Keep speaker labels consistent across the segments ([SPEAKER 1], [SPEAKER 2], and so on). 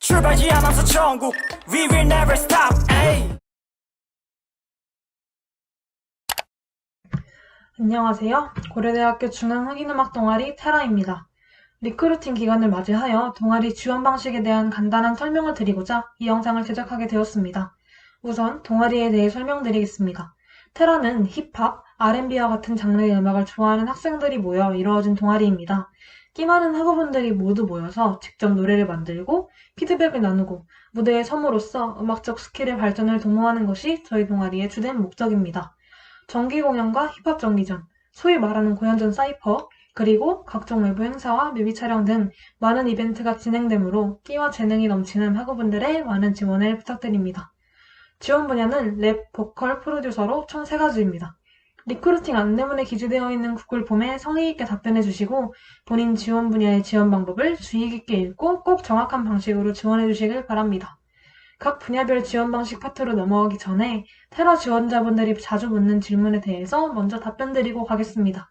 [SPEAKER 1] 출발지 않아서 천국 We will never stop ay.
[SPEAKER 2] 안녕하세요. 고려대학교 중앙흑인음악 동아리 테라입니다. 리크루팅 기간을 맞이하여 동아리 지원 방식에 대한 간단한 설명을 드리고자 이 영상을 제작하게 되었습니다. 우선 동아리에 대해 설명드리겠습니다. 테라는 힙합, R&B와 같은 장르의 음악을 좋아하는 학생들이 모여 이루어진 동아리입니다. 끼 많은 학우분들이 모두 모여서 직접 노래를 만들고 피드백을 나누고 무대에 섬으로써 음악적 스킬의 발전을 도모하는 것이 저희 동아리의 주된 목적입니다. 정기 공연과 힙합 정기전, 소위 말하는 공연전 사이퍼, 그리고 각종 외부 행사와 뮤비 촬영 등 많은 이벤트가 진행되므로 끼와 재능이 넘치는 학우분들의 많은 지원을 부탁드립니다. 지원 분야는 랩, 보컬, 프로듀서로 총 3가지입니다. 리크루팅 안내문에 기재되어 있는 구글 폼에 성의 있게 답변해 주시고 본인 지원 분야의 지원 방법을 주의 깊게 읽고 꼭 정확한 방식으로 지원해 주시길 바랍니다. 각 분야별 지원 방식 파트로 넘어가기 전에 테라 지원자분들이 자주 묻는 질문에 대해서 먼저 답변드리고 가겠습니다.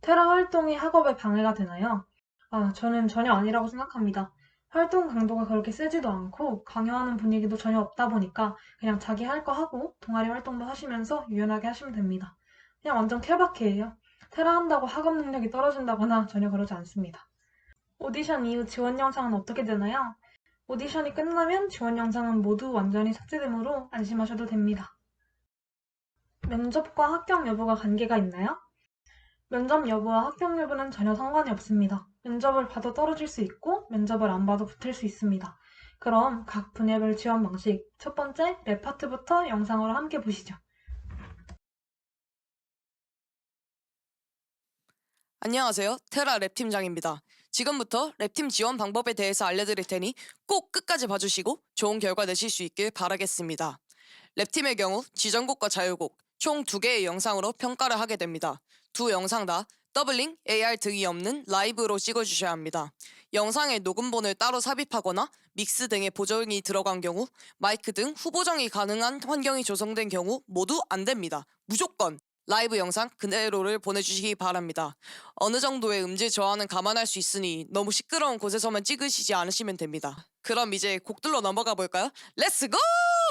[SPEAKER 2] 테라 활동이 학업에 방해가 되나요? 저는 전혀 아니라고 생각합니다. 활동 강도가 그렇게 세지도 않고 강요하는 분위기도 전혀 없다 보니까 그냥 자기 할 거 하고 동아리 활동도 하시면서 유연하게 하시면 됩니다. 그냥 완전 케바케예요. 테라 한다고 학업 능력이 떨어진다거나 전혀 그러지 않습니다. 오디션 이후 지원 영상은 어떻게 되나요? 오디션이 끝나면 지원 영상은 모두 완전히 삭제되므로 안심하셔도 됩니다. 면접과 합격 여부가 관계가 있나요? 면접 여부와 합격 여부는 전혀 상관이 없습니다. 면접을 봐도 떨어질 수 있고 면접을 안 봐도 붙을 수 있습니다. 그럼 각 분야별 지원 방식, 첫 번째 랩 파트부터 영상으로 함께 보시죠.
[SPEAKER 3] 안녕하세요. 테라 랩팀장입니다. 지금부터 랩팀 지원 방법에 대해서 알려드릴 테니 꼭 끝까지 봐주시고 좋은 결과 내실 수 있길 바라겠습니다. 랩팀의 경우 지정곡과 자유곡 총 2개의 영상으로 평가를 하게 됩니다. 두 영상 다 더블링, AR 등이 없는 라이브로 찍어주셔야 합니다. 영상에 녹음본을 따로 삽입하거나 믹스 등의 보정이 들어간 경우, 마이크 등 후보정이 가능한 환경이 조성된 경우 모두 안 됩니다. 무조건 라이브 영상 그대로를 보내주시기 바랍니다. 어느 정도의 음질 저하는 감안할 수 있으니 너무 시끄러운 곳에서만 찍으시지 않으시면 됩니다. 그럼 이제 곡들로 넘어가 볼까요? 렛츠 고!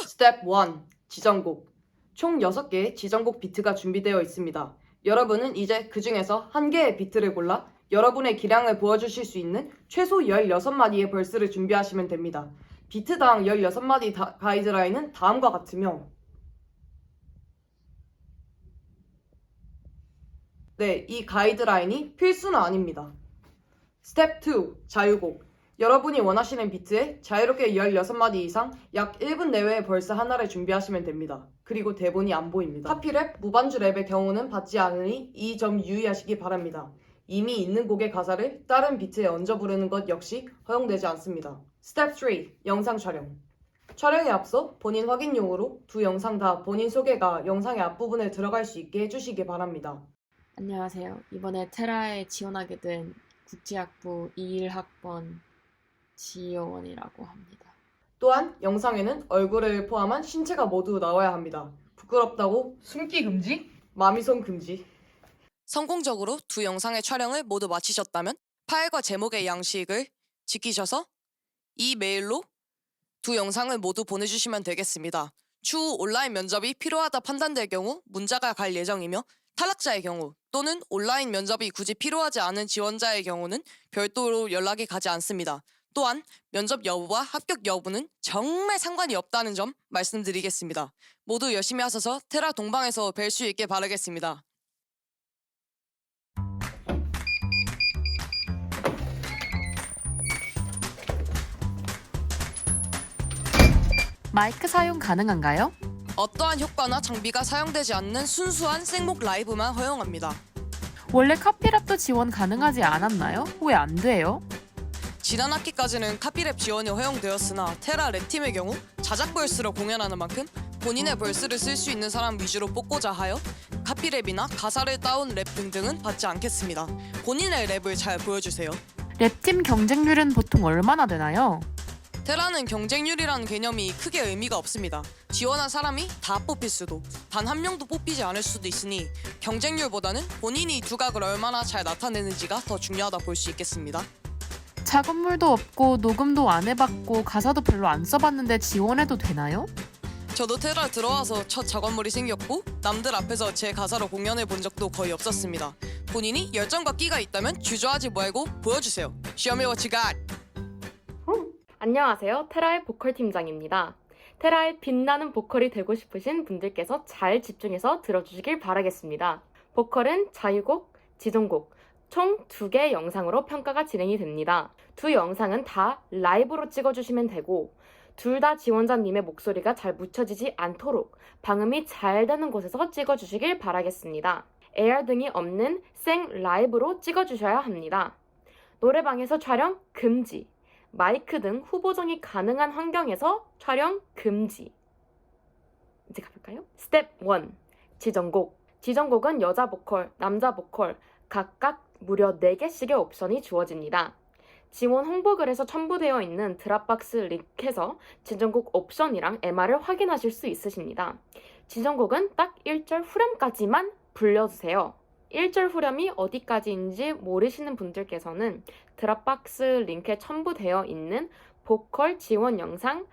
[SPEAKER 3] 스텝 1. 지정곡. 총 6개의 지정곡 비트가 준비되어 있습니다. 여러분은 이제 그 중에서 한 개의 비트를 골라 여러분의 기량을 보여주실 수 있는 최소 16마디의 벌스를 준비하시면 됩니다. 비트당 16마디 가이드라인은 다음과 같으며 이 가이드라인이 필수는 아닙니다. 스텝 2. 자유곡. 여러분이 원하시는 비트에 자유롭게 16마디 이상 약 1분 내외의 벌스 하나를 준비하시면 됩니다. 그리고 대본이 안 보입니다. 카피랩, 무반주 랩의 경우는 받지 않으니 이 점 유의하시기 바랍니다. 이미 있는 곡의 가사를 다른 비트에 얹어 부르는 것 역시 허용되지 않습니다. 스텝 3. 영상 촬영. 촬영에 앞서 본인 확인용으로 두 영상 다 본인 소개가 영상의 앞부분에 들어갈 수 있게 해주시기 바랍니다.
[SPEAKER 4] 안녕하세요. 이번에 테라에 지원하게 된 국제학부 21학번 지효원이라고 합니다.
[SPEAKER 3] 또한 영상에는 얼굴을 포함한 신체가 모두 나와야 합니다. 부끄럽다고 숨기 금지? 마미손 금지. 성공적으로 두 영상의 촬영을 모두 마치셨다면 파일과 제목의 양식을 지키셔서 이 메일로 두 영상을 모두 보내주시면 되겠습니다. 추후 온라인 면접이 필요하다 판단될 경우 문자가 갈 예정이며 탈락자의 경우 또는 온라인 면접이 굳이 필요하지 않은 지원자의 경우는 별도로 연락이 가지 않습니다. 또한 면접 여부와 합격 여부는 정말 상관이 없다는 점 말씀드리겠습니다. 모두 열심히 하셔서 테라 동방에서 뵐 수 있게 바라겠습니다.
[SPEAKER 5] 마이크 사용 가능한가요?
[SPEAKER 3] 어떠한 효과나 장비가 사용되지 않는 순수한 생목 라이브만 허용합니다.
[SPEAKER 5] 원래 카피랩도 지원 가능하지 않았나요? 왜 안 돼요?
[SPEAKER 3] 지난 학기까지는 카피랩 지원이 허용되었으나 테라 랩팀의 경우 자작 벌스로 공연하는 만큼 본인의 벌스를 쓸 수 있는 사람 위주로 뽑고자 하여 카피랩이나 가사를 따온 랩 등등은 받지 않겠습니다. 본인의 랩을 잘 보여주세요.
[SPEAKER 5] 랩팀 경쟁률은 보통 얼마나 되나요?
[SPEAKER 3] 테라는 경쟁률이라는 개념이 크게 의미가 없습니다. 지원한 사람이 다 뽑힐 수도 단 한 명도 뽑히지 않을 수도 있으니 경쟁률보다는 본인이 두각을 얼마나 잘 나타내는지가 더 중요하다 볼 수 있겠습니다.
[SPEAKER 5] 작업물도 없고 녹음도 안 해봤고 가사도 별로 안 써봤는데 지원해도 되나요?
[SPEAKER 3] 저도 테라 들어와서 첫 작업물이 생겼고 남들 앞에서 제 가사로 공연해 본 적도 거의 없었습니다. 본인이 열정과 끼가 있다면 주저하지 말고 보여주세요. Show me what you got.
[SPEAKER 6] 안녕하세요. 테라의 보컬 팀장입니다. 테라의 빛나는 보컬이 되고 싶으신 분들께서 잘 집중해서 들어주시길 바라겠습니다. 보컬은 자유곡, 지정곡 총 2개 영상으로 평가가 진행이 됩니다. 두 영상은 다 라이브로 찍어주시면 되고 둘 다 지원자님의 목소리가 잘 묻혀지지 않도록 방음이 잘 되는 곳에서 찍어주시길 바라겠습니다. 에어 등이 없는 생 라이브로 찍어주셔야 합니다. 노래방에서 촬영 금지, 마이크 등 후보정이 가능한 환경에서 촬영 금지. 이제 가볼까요? 스텝 1. 지정곡. 지정곡은 여자 보컬, 남자 보컬 각각 무려 4개씩의 옵션이 주어집니다. 지원 홍보글에서 첨부되어 있는 드랍박스 링크에서 지정곡 옵션이랑 MR을 확인하실 수 있으십니다. 지정곡은 딱 1절 후렴까지만 불려주세요. 1절 후렴이 어디까지인지 모르시는 분들께서는 드랍박스 링크에 첨부되어 있는 보컬 지원 영상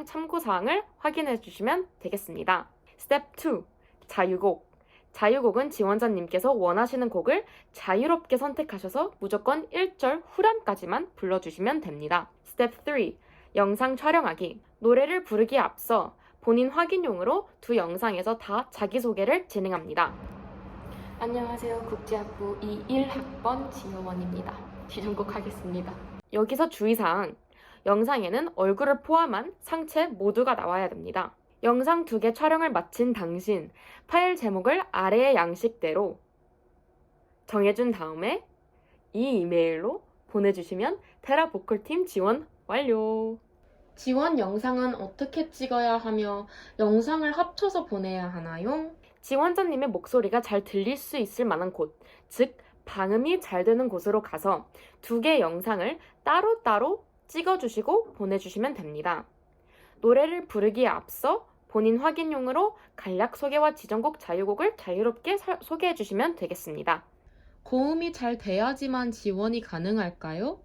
[SPEAKER 6] 참고사항을 확인해 주시면 되겠습니다. 스텝 2. 자유곡. 자유곡은 지원자님께서 원하시는 곡을 자유롭게 선택하셔서 무조건 1절 후렴까지만 불러주시면 됩니다. 스텝 3. 영상 촬영하기. 노래를 부르기에 앞서 본인 확인용으로 두 영상에서 다 자기소개를 진행합니다. 안녕하세요. 국제학부 21학번 지효원입니다. 지정곡 하겠습니다. 여기서 주의사항. 영상에는 얼굴을 포함한 상체 모두가 나와야 됩니다. 영상 2개 촬영을 마친 당신, 파일 제목을 아래의 양식대로 정해준 다음에 이 이메일로 보내주시면 테라 보컬팀 지원 완료! 지원 영상은 어떻게 찍어야 하며 영상을 합쳐서 보내야 하나요? 지원자님의 목소리가 잘 들릴 수 있을 만한 곳, 즉 방음이 잘 되는 곳으로 가서 2개 영상을 따로따로 찍어주시고 보내주시면 됩니다. 노래를 부르기에 앞서 본인 확인용으로 간략 소개와 지정곡 자유곡을 자유롭게 소개해 주시면 되겠습니다.
[SPEAKER 4] 고음이 잘 돼야지만 지원이 가능할까요?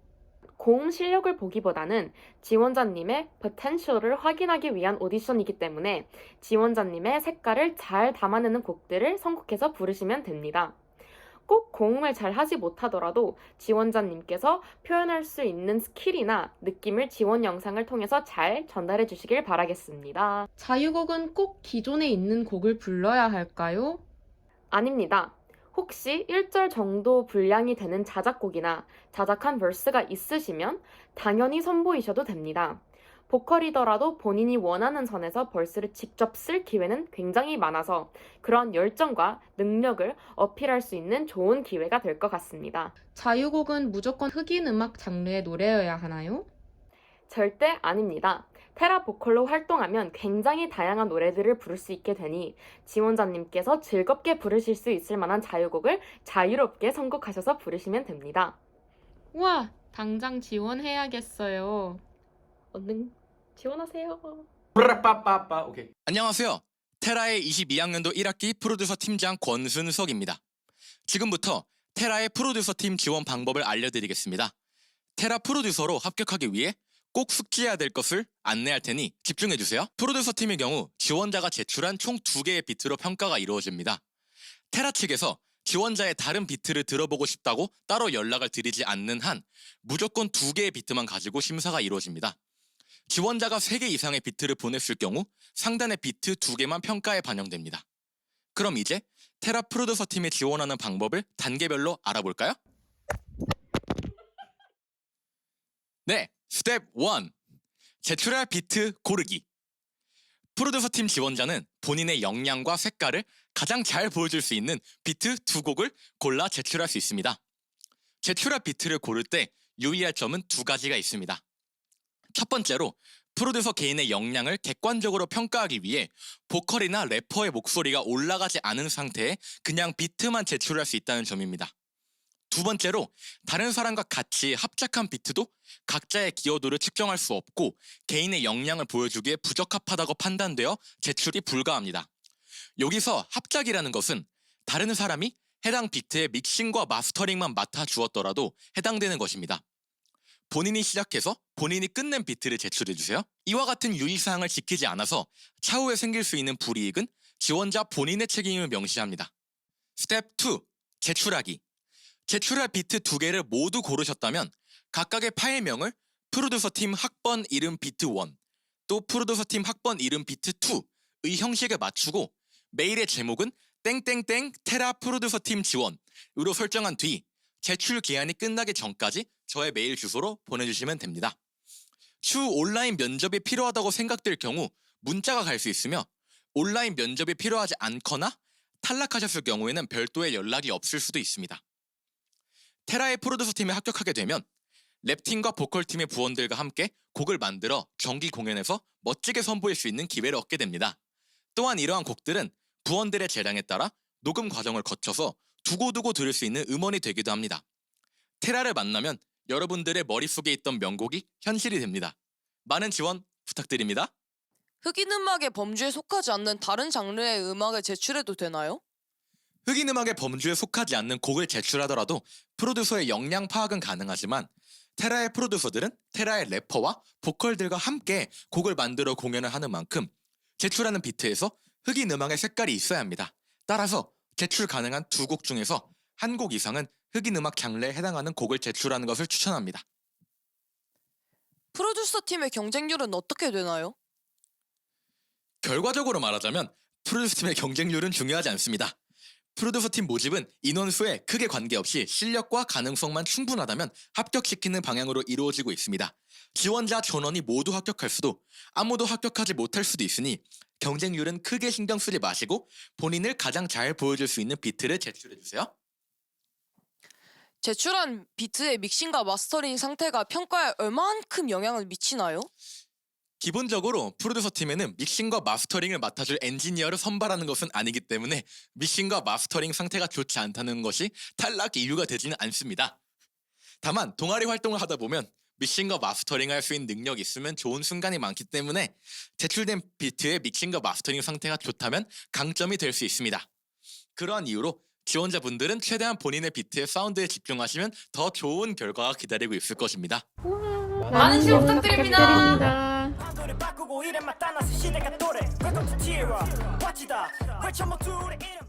[SPEAKER 6] 고음 실력을 보기보다는 지원자님의 포텐셜을 확인하기 위한 오디션이기 때문에 지원자님의 색깔을 잘 담아내는 곡들을 선곡해서 부르시면 됩니다. 꼭 고음을 잘 하지 못하더라도 지원자님께서 표현할 수 있는 스킬이나 느낌을 지원 영상을 통해서 잘 전달해 주시길 바라겠습니다.
[SPEAKER 4] 자유곡은 꼭 기존에 있는 곡을 불러야 할까요?
[SPEAKER 6] 아닙니다. 혹시 1절 정도 분량이 되는 자작곡이나 자작한 verse가 있으시면 당연히 선보이셔도 됩니다. 보컬이더라도 본인이 원하는 선에서 벌스를 직접 쓸 기회는 굉장히 많아서 그런 열정과 능력을 어필할 수 있는 좋은 기회가 될 것 같습니다.
[SPEAKER 4] 자유곡은 무조건 흑인 음악 장르의 노래여야 하나요?
[SPEAKER 6] 절대 아닙니다. 테라 보컬로 활동하면 굉장히 다양한 노래들을 부를 수 있게 되니 지원자님께서 즐겁게 부르실 수 있을 만한 자유곡을 자유롭게 선곡하셔서 부르시면 됩니다.
[SPEAKER 4] 우와, 당장 지원해야겠어요.
[SPEAKER 6] 얼른 지원하세요.
[SPEAKER 7] 오케이. 안녕하세요. 테라의 22학년도 1학기 프로듀서 팀장 권순석입니다. 지금부터 테라의 프로듀서 팀 지원 방법을 알려드리겠습니다. 테라 프로듀서로 합격하기 위해 꼭 숙지해야 될 것을 안내할 테니 집중해주세요. 프로듀서 팀의 경우 지원자가 제출한 총 2개의 비트로 평가가 이루어집니다. 테라 측에서 지원자의 다른 비트를 들어보고 싶다고 따로 연락을 드리지 않는 한 무조건 2개의 비트만 가지고 심사가 이루어집니다. 지원자가 3개 이상의 비트를 보냈을 경우 상단의 비트 2개만 평가에 반영됩니다. 그럼 이제 테라 프로듀서 팀이 지원하는 방법을 단계별로 알아볼까요? 네, 스텝 1. 제출할 비트 고르기. 프로듀서 팀 지원자는 본인의 역량과 색깔을 가장 잘 보여줄 수 있는 비트 2곡을 골라 제출할 수 있습니다. 제출할 비트를 고를 때 유의할 점은 2가지가 있습니다. 첫 번째로 프로듀서 개인의 역량을 객관적으로 평가하기 위해 보컬이나 래퍼의 목소리가 올라가지 않은 상태에 그냥 비트만 제출할 수 있다는 점입니다. 두 번째로 다른 사람과 같이 합작한 비트도 각자의 기여도를 측정할 수 없고 개인의 역량을 보여주기에 부적합하다고 판단되어 제출이 불가합니다. 여기서 합작이라는 것은 다른 사람이 해당 비트의 믹싱과 마스터링만 맡아주었더라도 해당되는 것입니다. 본인이 시작해서 본인이 끝낸 비트를 제출해주세요. 이와 같은 유의사항을 지키지 않아서 차후에 생길 수 있는 불이익은 지원자 본인의 책임을 명시합니다. 스텝 2. 제출하기. 제출할 비트 2개를 모두 고르셨다면 각각의 파일명을 프로듀서 팀 학번 이름 비트 1, 또 프로듀서 팀 학번 이름 비트 2의 형식에 맞추고 메일의 제목은 땡땡땡 테라 프로듀서 팀 지원으로 설정한 뒤 제출 기한이 끝나기 전까지 저의 메일 주소로 보내주시면 됩니다. 추후 온라인 면접이 필요하다고 생각될 경우 문자가 갈 수 있으며 온라인 면접이 필요하지 않거나 탈락하셨을 경우에는 별도의 연락이 없을 수도 있습니다. 테라의 프로듀서 팀에 합격하게 되면 랩팀과 보컬팀의 부원들과 함께 곡을 만들어 정기 공연에서 멋지게 선보일 수 있는 기회를 얻게 됩니다. 또한 이러한 곡들은 부원들의 재량에 따라 녹음 과정을 거쳐서 두고두고 들을 수 있는 음원이 되기도 합니다. 테라를 만나면 여러분들의 머릿속에 있던 명곡이 현실이 됩니다. 많은 지원 부탁드립니다.
[SPEAKER 3] 흑인 음악의 범주에 속하지 않는 다른 장르의 음악을 제출해도 되나요?
[SPEAKER 7] 흑인 음악의 범주에 속하지 않는 곡을 제출하더라도 프로듀서의 역량 파악은 가능하지만 테라의 프로듀서들은 테라의 래퍼와 보컬들과 함께 곡을 만들어 공연을 하는 만큼 제출하는 비트에서 흑인 음악의 색깔이 있어야 합니다. 따라서 제출 가능한 2곡 중에서 한 곡 이상은 흑인 음악 장르에 해당하는 곡을 제출하는 것을 추천합니다.
[SPEAKER 3] 프로듀서 팀의 경쟁률은 어떻게 되나요?
[SPEAKER 7] 결과적으로 말하자면 프로듀서 팀의 경쟁률은 중요하지 않습니다. 프로듀서 팀 모집은 인원수에 크게 관계없이 실력과 가능성만 충분하다면 합격시키는 방향으로 이루어지고 있습니다. 지원자 전원이 모두 합격할 수도 아무도 합격하지 못할 수도 있으니 경쟁률은 크게 신경 쓰지 마시고 본인을 가장 잘 보여줄 수 있는 비트를 제출해주세요.
[SPEAKER 3] 제출한 비트의 믹싱과 마스터링 상태가 평가에 얼만큼 영향을 미치나요?
[SPEAKER 7] 기본적으로 프로듀서 팀에는 믹싱과 마스터링을 맡아줄 엔지니어를 선발하는 것은 아니기 때문에 믹싱과 마스터링 상태가 좋지 않다는 것이 탈락 이유가 되지는 않습니다. 다만 동아리 활동을 하다 보면 믹싱과 마스터링 할 수 있는 능력이 있으면 좋은 순간이 많기 때문에 제출된 비트의 믹싱과 마스터링 상태가 좋다면 강점이 될 수 있습니다. 그러한 이유로 지원자분들은 최대한 본인의 비트의 사운드에 집중하시면 더 좋은 결과가 기다리고 있을 것입니다.
[SPEAKER 6] 많은 지원 부탁드립니다.
[SPEAKER 1] 판도를 바꾸고 이름만 따라서 시대가 또래 Welcome to T-Rock. 멋지다. 회쳐 모두의 이름